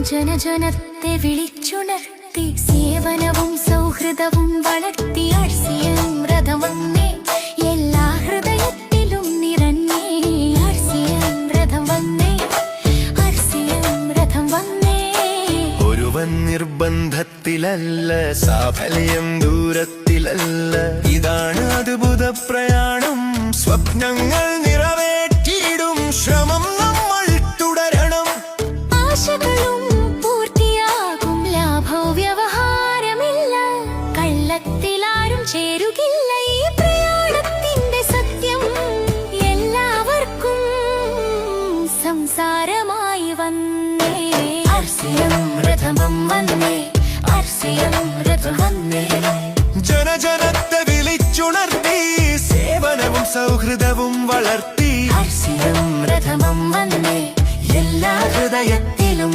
ജനജനത്തെ വിളിച്ചുണർത്തി സേവനവും സൗഹൃദവും വളർത്തി ആർസിയം രഥം വന്നേ എല്ലാ ഹൃദയത്തിലും നിറഞ്ഞേ ആർസിയം രഥം വന്നേ ആർസിയം രഥം വന്നേ ഒരുവൻ നിർബന്ധത്തിലല്ല സാഫല്യം ദൂരത്തിലല്ല ഇതാണ് അദ്ഭുത പ്രയാണം സ്വപ്നങ്ങൾ നിറവേറ്റിയിടും ശ്രമം നമ്മൾ തുടരണം ആശകളും പൂർത്തിയാകും ലാഭോ വ്യവഹാരമില്ല കള്ളത്തിലാരും ചേരുകില്ല ഈ പ്രയാണത്തിന്റെ സത്യം എല്ലാവർക്കും സംസാരമായി വന്നേ ആർസിയം രഥം വന്നേ ആർസിയം രഥം വന്നേ ജനജനത്തെ വിളിച്ചുണർത്തി സേവനവും സൗഹൃദവും വളർത്തി ആർസിയം രഥം വന്നേ എല്ലാ ഹൃദയത്തിലും